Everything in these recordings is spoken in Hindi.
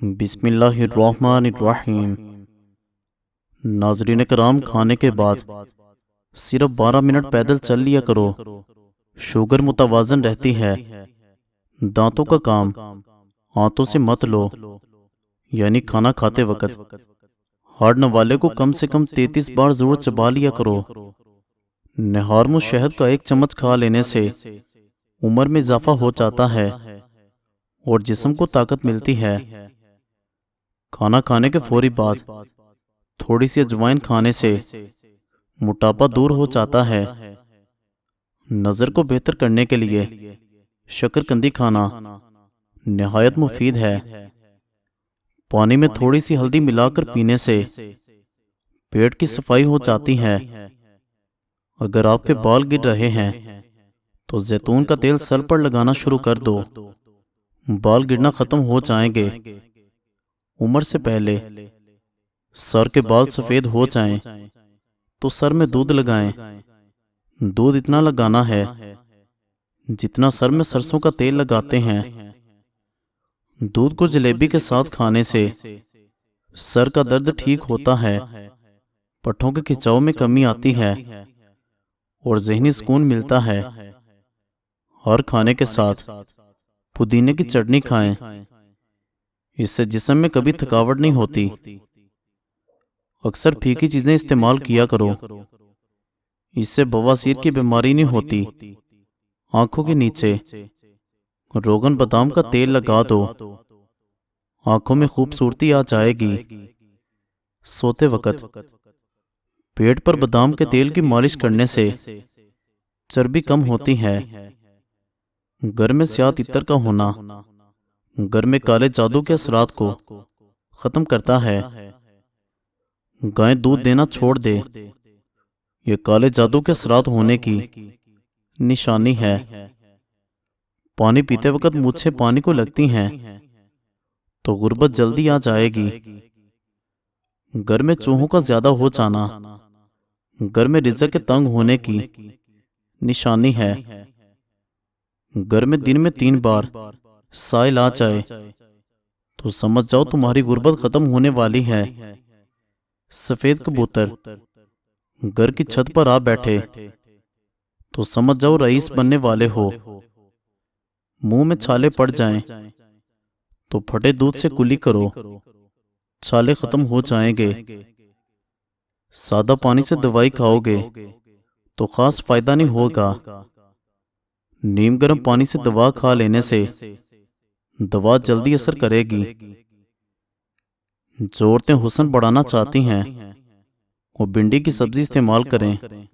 बिस्मिल्लाहिर्रहमानिर्रहीम। नाज़रीन कराम, खाने के बाद सिर्फ 12 मिनट पैदल चल लिया करो। शुगर मुतवाज़न रहती है। दांतों का काम हाथों से मत लो, यानी खाना खाते वक्त हार्ड नवाले को कम से कम 33 बार ज़रूर चबा लिया करो। नहार में शहद का 1 चम्मच खा लेने से उम्र में इजाफा हो जाता है और जिस्म को ताकत मिलती है। खाना खाने के फौरी बाद थोड़ी सी अजवाइन खाने से मोटापा दूर हो जाता है। नज़र को बेहतर करने के लिए शकरकंदी खाना नहायत मुफीद है। पानी में थोड़ी सी हल्दी मिलाकर पीने से पेट की सफाई हो जाती है। अगर आपके बाल गिर रहे हैं तो जैतून का तेल सर पर लगाना शुरू कर दो, बाल गिरना खत्म हो जाएंगे। उम्र से पहले सर के बाल सफ़ेद हो जाएं तो सर में दूध लगाएं। दूध इतना लगाना है जितना सर में सरसों का तेल लगाते हैं। दूध को जलेबी के साथ खाने से सर का दर्द ठीक होता है, पट्ठों के खिंचाव में कमी आती है और जहनी सुकून मिलता है। हर खाने के साथ पुदीने की चटनी खाएं, इससे जिस्म में कभी थकावट नहीं होती। अक्सर फीकी चीज़ें इस्तेमाल किया करो, इससे बवासीर की बीमारी नहीं होती। आंखों के नीचे रोगन बादाम का तेल लगा दो, आंखों में खूबसूरती आ जाएगी। सोते वक्त पेट पर बादाम के तेल की मालिश करने से चर्बी कम होती है। घर में स्याह इत्र का होना घर में काले जादू के असरात को ख़त्म करता है। गाय दूध देना छोड़ दे, ये काले जादू के असरात होने की निशानी है। पानी पीते वक्त मुझसे पानी को लगती हैं तो गुर्बत जल्दी आ जाएगी। घर में चूहों का ज्यादा हो जाना घर में रिज़्क़ के तंग होने की निशानी है। घर में दिन में 3 बार साइल आ जाए तो समझ जाओ तुम्हारी गुर्बत खत्म होने वाली है। सफेद कबूतर घर की छत पर आ बैठे तो समझ जाओ रईस बनने वाले हो। मुंह में छाले पड़ जाएं तो फटे दूध से कुली करो, छाले खत्म हो जाएंगे। सादा पानी से दवाई खाओगे तो खास फायदा नहीं होगा। नीम गर्म पानी से दवा खा लेने से दवा जल्दी असर करेगी। जो औरतें हुस्न बढ़ाना चाहती हैं वो भिंडी की सब्जी इस्तेमाल करें।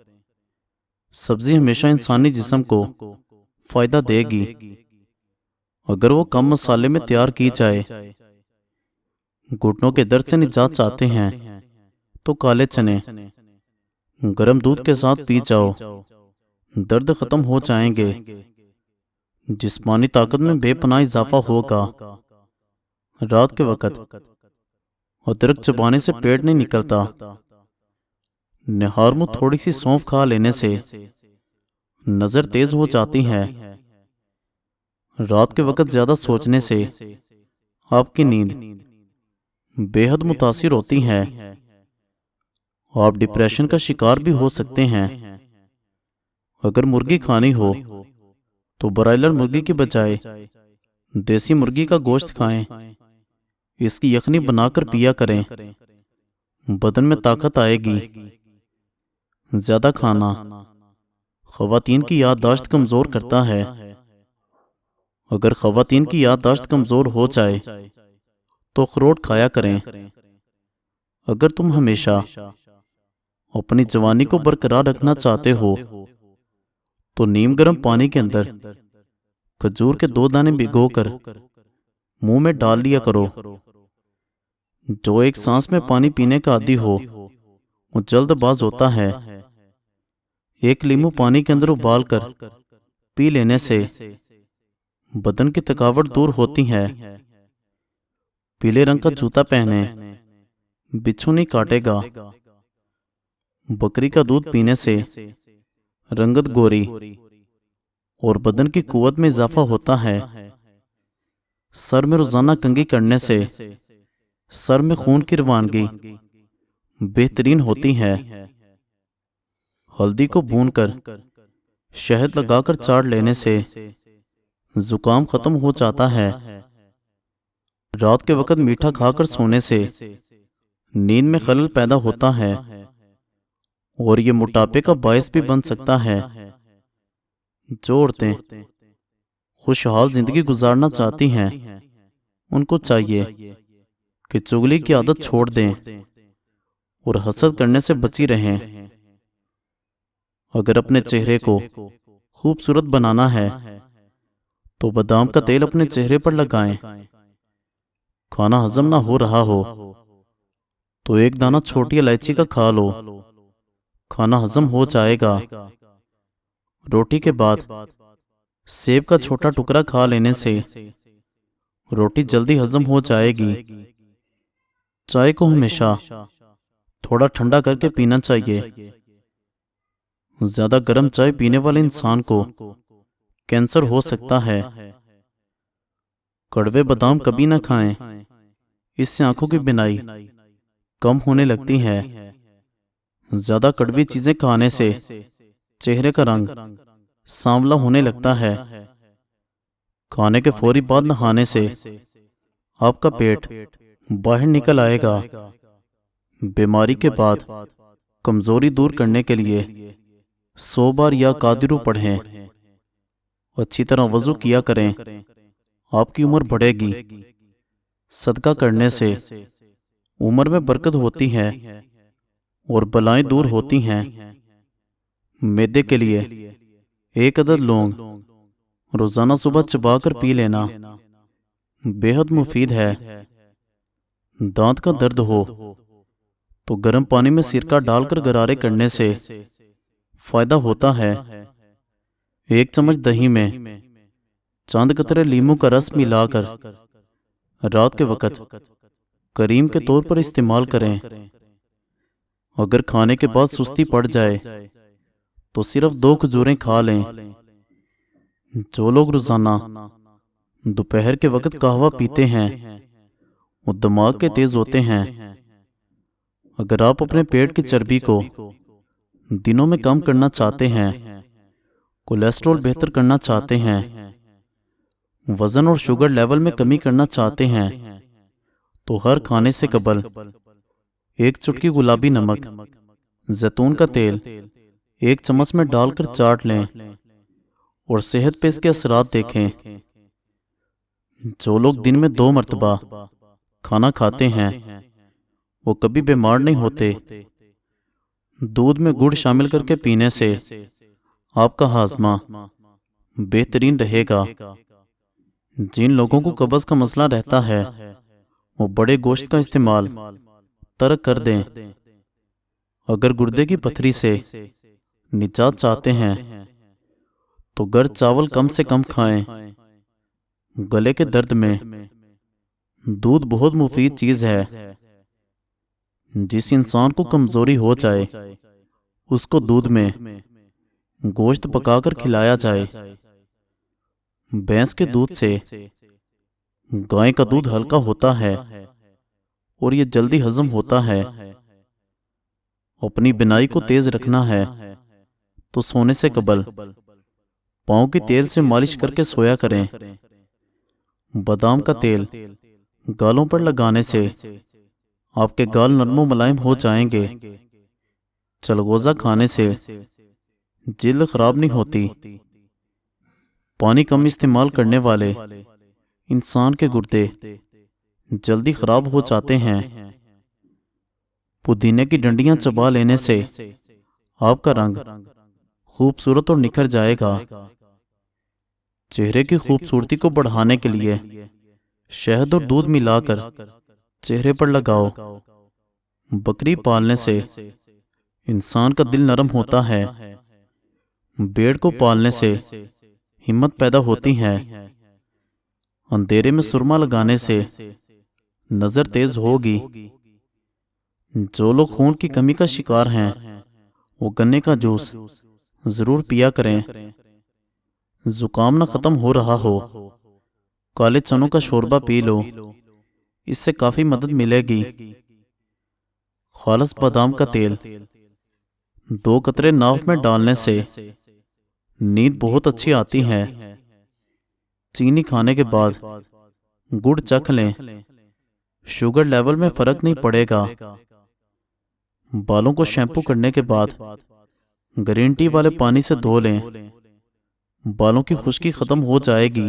सब्जी हमेशा इंसानी जिस्म को फायदा देगी अगर वो कम मसाले में तैयार की जाए। घुटनों के दर्द से निजात चाहते हैं तो काले चने गर्म दूध के साथ पी जाओ, दर्द खत्म हो जाएंगे। जिस्मानी ताकत में बेपनाह इजाफा होगा। रात के वक्त अदरक चबाने से पेट नहीं निकलता। निहार में थोड़ी सी सौंफ खा लेने से नजर तेज हो जाती है। रात के वक्त ज्यादा सोचने से आपकी नींद बेहद मुतासिर होती है। आप डिप्रेशन का शिकार भी हो सकते हैं। अगर मुर्गी खानी हो तो ब्रायलर मुर्गी के बजाय देसी मुर्गी का गोश्त खाएं। इसकी यखनी बनाकर पिया करें, बदन में ताकत आएगी। ज्यादा खाना ख़वातीन की याददाश्त कमज़ोर करता है। अगर ख़वातीन की याददाश्त कमज़ोर हो जाए तो अखरोट खाया करें। अगर तुम हमेशा अपनी जवानी को बरकरार रखना चाहते हो तो नीम गर्म पानी के अंदर खजूर के 2 दाने भिगोकर मुंह में डाल लिया करो। जो एक सांस में पानी पीने का आदी हो वो जल्दबाज होता है। 1 लीमू पानी के अंदर उबाल कर पी लेने से बदन की थकावट दूर होती है। पीले रंग का जूता पहने, बिच्छू नहीं काटेगा। बकरी का दूध पीने से रंगत गोरी और बदन की कुव्वत में इजाफा होता है। सर में रोजाना कंघी करने से सर में खून की रवानगी बेहतरीन होती है। हल्दी को भूनकर शहद लगाकर चाट लेने से जुकाम खत्म हो जाता है। रात के वक्त मीठा खाकर सोने से नींद में खलल पैदा होता है और ये मोटापे का बायस भी बन सकता है। जो औरतें खुशहाल जिंदगी गुजारना चाहती हैं उनको चाहिए कि चुगली की आदत छोड़ दें और हसद करने से बची रहें। अगर अपने चेहरे को खूबसूरत बनाना है तो बादाम का तेल अपने चेहरे पर लगाएं। खाना हजम ना हो रहा हो तो एक दाना छोटी इलायची का खा लो, खाना हजम हो जाएगा। रोटी के बाद सेब का छोटा टुकड़ा खा लेने से रोटी जल्दी हजम हो जाएगी। चाय को हमेशा थोड़ा ठंडा करके पीना चाहिए। ज्यादा गर्म चाय पीने वाले इंसान को कैंसर हो सकता है। कड़वे बादाम कभी ना खाएं, इससे आंखों की बिनाई कम होने लगती है। ज्यादा कड़वी चीजें खाने से चेहरे का रंग सांवला होने लगता है। खाने के फौरी बाद नहाने से आपका पेट बाहर निकल आएगा। बीमारी के बाद कमजोरी दूर करने के लिए 100 बार या कादिरू पढ़ें। अच्छी तरह वजू किया करें, आपकी उम्र बढ़ेगी। सदका करने से उम्र में बरकत होती है और बलाएं दूर होती हैं। मैदे के लिए 1 अदद लौंग रोजाना सुबह चबाकर पी लेना बेहद मुफीद है। दांत का दर्द हो तो गर्म पानी में सिरका डालकर गरारे करने से फायदा होता है। 1 चम्मच दही में चंद कतरे लीमू का रस मिलाकर रात के वक़्त करीम के तौर पर इस्तेमाल करें। अगर खाने के बाद सुस्ती पड़ जाए तो सिर्फ 2 खजूरें खा लें। जो लोग रोजाना दोपहर के वक़्त कहवा पीते हैं वो दिमाग के तेज होते हैं। अगर आप अपने पेट की चर्बी को दिनों में कम करना चाहते हैं, कोलेस्ट्रॉल बेहतर करना चाहते हैं, वजन और शुगर लेवल में कमी करना चाहते हैं तो हर खाने से कबल 1 चुटकी गुलाबी नमक, जैतून का तेल 1 चम्मच में डालकर चाट लें और सेहत पे इसके असरात देखें। जो लोग दिन में 2 मरतबा खाना खाते हैं वो कभी बीमार नहीं होते। दूध में गुड़ शामिल करके पीने से आपका हाजमा बेहतरीन रहेगा। जिन लोगों को कब्ज का मसला रहता है वो बड़े गोश्त का इस्तेमाल तर्क कर दें। अगर गुर्दे की पथरी से निजात चाहते हैं तो गर्म चावल कम से कम खाएं। गले के दर्द में दूध बहुत मुफीद चीज है। जिस इंसान को कमजोरी हो जाए उसको दूध में गोश्त पकाकर खिलाया जाए। भैंस के दूध से गाय का दूध हल्का होता है और ये जल्दी हजम होता है। अपनी बिनाई को तेज रखना है तो सोने से कबल पाँव की तेल से मालिश करके सोया करें। बादाम का तेल गालों पर लगाने से आपके गाल नरमो मुलायम हो जाएंगे। चलगोजा खाने से जिल्द खराब नहीं होती। पानी कम इस्तेमाल करने वाले इंसान के गुर्दे जल्दी खराब हो जाते हैं। पुदीने की डंडियां चबा लेने से आपका रंग खूबसूरत और निखर जाएगा। चेहरे की खूबसूरती को बढ़ाने के लिए शहद और दूध मिलाकर चेहरे पर लगाओ। बकरी पालने से इंसान का दिल नरम होता है। भेड़ को पालने से हिम्मत पैदा होती है। अंधेरे में सुरमा लगाने से नजर तेज होगी। जो लोग खून की कमी का शिकार हैं वो गन्ने का जूस जरूर पिया करें। जुकाम न खत्म हो रहा हो काले चनों का शोरबा पी लो, इससे काफ़ी मदद मिलेगी। खालिस बादाम का तेल 2 कतरे नाक में डालने से नींद बहुत अच्छी आती है। चीनी खाने के बाद गुड़ चख लें, शुगर लेवल में फ़र्क नहीं पड़ेगा। बालों को शैम्पू करने के बाद ग्रीन टी वाले पानी से धो लें, बालों की खुश्की ख़त्म हो जाएगी।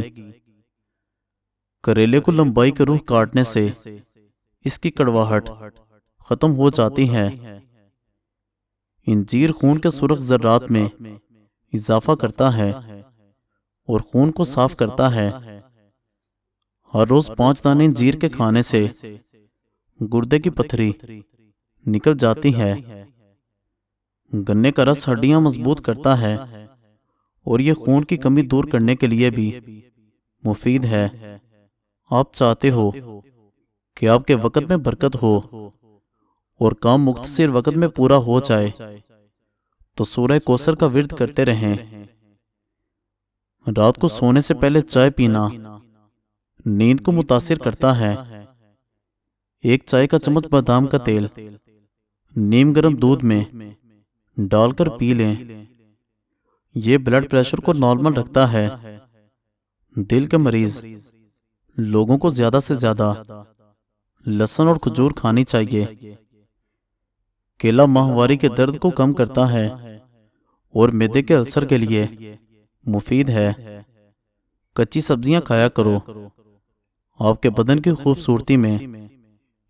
करेले को लंबाई के रुख काटने से इसकी कड़वाहट ख़त्म हो जाती है। इंजीर खून के सुर्ख ज़र्रात में इजाफा करता है और खून को साफ करता है। हर रोज़ 5 दाने इंजीर के खाने से गुर्दे की पथरी निकल जाती है। गन्ने का रस हड्डियां मजबूत करता है और ये खून की कमी दूर करने के लिए भी मुफीद है। आप चाहते हो कि आपके वक़्त में बरकत हो और काम मुख्तसर वक़्त में पूरा हो जाए, तो सूरह कौसर का विर्द करते रहें। रात को सोने से पहले चाय पीना नींद को मुतासिर करता है। 1 चाय का चम्मच बादाम का तेल नीम गर्म दूध में डालकर पी लें। ये ब्लड प्रेशर को नॉर्मल रखता है। दिल के मरीज लोगों को ज़्यादा से ज़्यादा लहसुन और खजूर खानी चाहिए। केला माहवारी के दर्द को कम करता है और मैदे के अल्सर के लिए मुफीद है। कच्ची सब्जियां खाया करो, आपके बदन की खूबसूरती में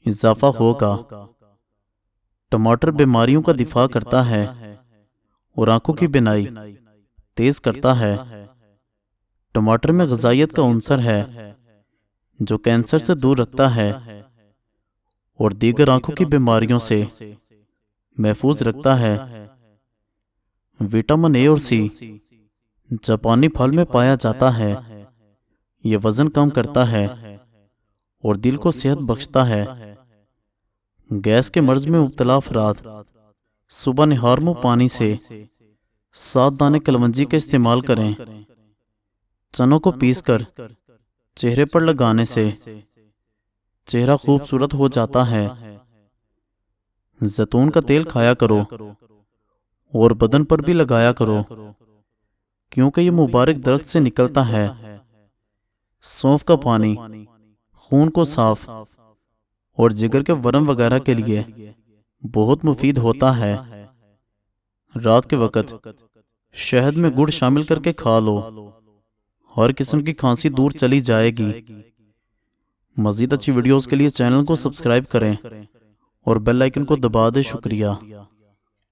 इजाफा होगा। टमाटर बीमारियों का दिफा करता है और आंखों की बिनाई तेज करता है। टमाटर में ग़िज़ाइयत का अंसर है जो कैंसर से दूर रखता है और दीगर आंखों की बीमारियों से महफूज रखता है। विटामिन ए और सी जापानी फल में पाया जाता है। यह वज़न कम करता है और दिल को सेहत बख्शता है। गैस के मर्ज में मुब्तला अफराद सुबह निहार मुँह पानी से 7 दाने कलवंजी का इस्तेमाल करें। चनों को पीसकर चेहरे पर लगाने से चेहरा खूबसूरत हो जाता है। जैतून का तेल खाया करो और बदन पर भी लगाया करो, क्योंकि ये मुबारक दरख्त से निकलता है। सौंफ का पानी खून को साफ और जिगर के वर्म वगैरह के लिए बहुत मुफीद होता है। रात के वक़्त शहद में गुड़ शामिल करके खा लो, हर किस्म की खांसी दूर चली जाएगी। मज़ीद अच्छी वीडियोस के लिए चैनल को सब्सक्राइब करें और बेल आइकन को दबा दें। शुक्रिया।